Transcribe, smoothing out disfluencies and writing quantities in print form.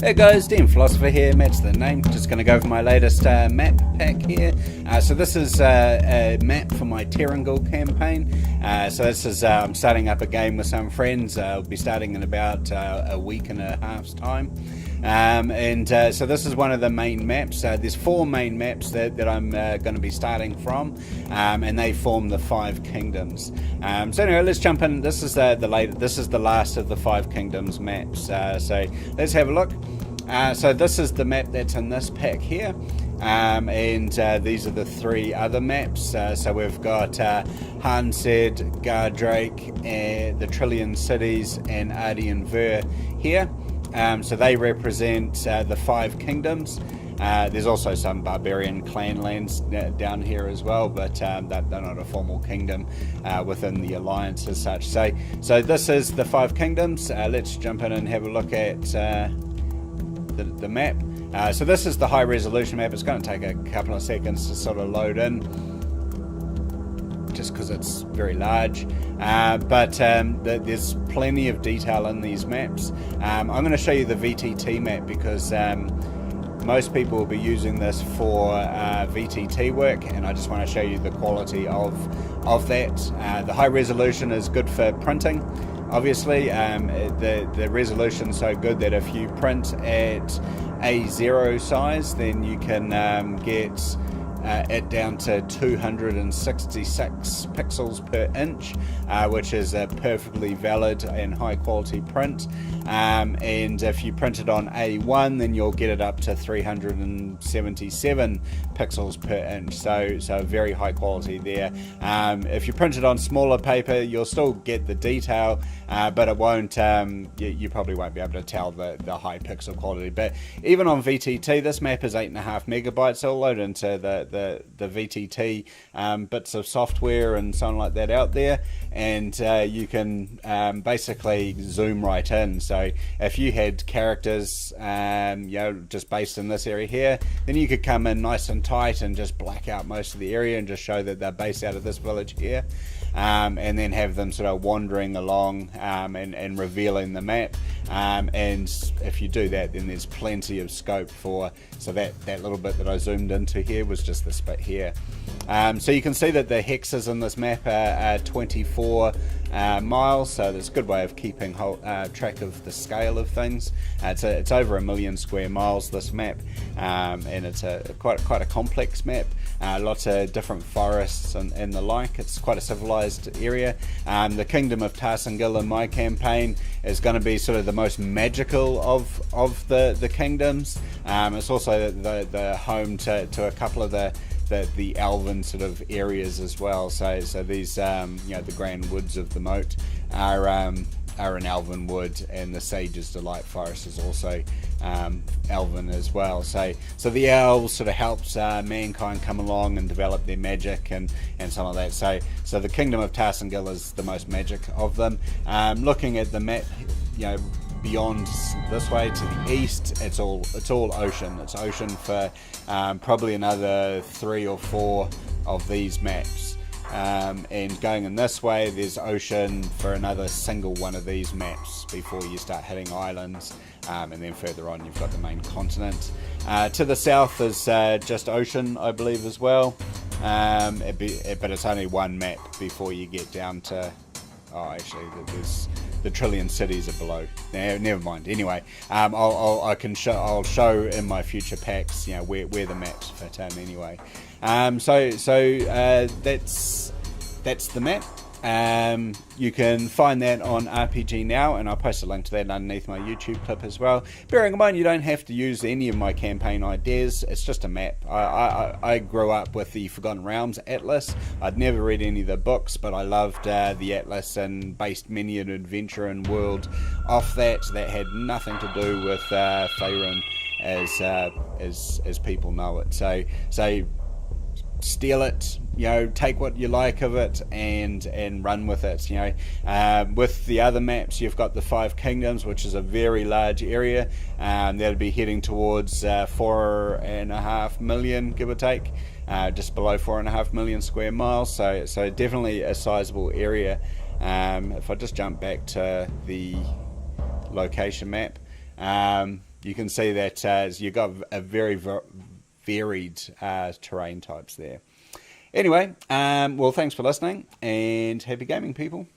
Hey guys, DM Philosopher here, Matt's the name. Just going to go over my latest map pack here. So this is a map for my Tarsyn Gyl campaign. So this is, I'm starting up a game with some friends. I'll be starting in about a week and a half's time. So this is one of the main maps. There's 4 main maps that I'm going to be starting from, and they form the 5 kingdoms. So anyway, let's jump in. This is the last of the 5 kingdoms maps. So let's have a look. So this is the map that's in this pack here, and these are the 3 other maps. So we've got Hansed, Gardrake, the Trillion Cities, and Ardian Ver here. So they represent the 5 kingdoms. There's also some barbarian clan lands down here as well, but they're not a formal kingdom within the alliance as such. So this is the 5 kingdoms. Let's jump in and have a look at the map. So this is the high resolution map. It's going to take a couple of seconds to sort of load in, just because it's very large, but there's plenty of detail in these maps. I'm going to show you the VTT map because most people will be using this for VTT work, and I just want to show you the quality of that. The high resolution is good for printing. Obviously, the resolution is so good that if you print at A0 size, then you can get it down to 266 pixels per inch, which is a perfectly valid and high quality print. And if you print it on A1, then you'll get it up to 377 pixels per inch, so very high quality there. If you print it on smaller paper, you'll still get the detail, but it won't, you probably won't be able to tell the high pixel quality. But even on VTT, this map is 8.5 megabytes. It'll load into the VTT bits of software and so on like that out there, and you can basically zoom right in. So if you had characters just based in this area here, then you could come in nice and tight and just black out most of the area and just show that they're based out of this village here, and then have them sort of wandering along and revealing the map. And if you do that, then there's plenty of scope for, so that little bit that I zoomed into here was just this bit here. So you can see that the hexes in this map are 24 miles, so that's a good way of keeping track of the scale of things. It's over 1 million square miles, this map, and it's quite a complex map. Lots of different forests and the like. It's quite a civilized area. The Kingdom of Tarsyn Gyl in my campaign is going to be sort of the most magical of the kingdoms. It's also the home to a couple of the elven sort of areas as well. So these the Grand Woods of the Moat are an elven wood, and the Sage's Delight Forest is also elven as well. So the elves sort of helps mankind come along and develop their magic and some of that. So the Kingdom of Tarsyn Gyl is the most magic of them. Looking at the map, beyond this way to the east, it's all ocean. It's ocean for probably another 3 or 4 of these maps. And going in this way, there's ocean for another single one of these maps before you start hitting islands, and then further on you've got the main continent. To the south is just ocean, I believe, as well, but it's only one map before you get down to, there's the Trillion Cities are below. Never mind. Anyway, I'll show in my future packs, where the maps fit in anyway. So that's the map. You can find that on RPG Now, and I'll post a link to that underneath my YouTube clip as well. Bearing in mind, you don't have to use any of my campaign ideas. It's just a map. I grew up with the Forgotten Realms Atlas. I'd never read any of the books, but I loved the Atlas and based many an adventure and world off that. That had nothing to do with Faerun as people know it. So steal it, take what you like of it and run with it. With the other maps, you've got the 5 kingdoms, which is a very large area. That'll be heading towards 4.5 million, give or take, just below 4.5 million square miles. So definitely a sizable area. If I just jump back to the location map, you can see that you've got a very varied terrain types there. Anyway, well, thanks for listening, and happy gaming, people.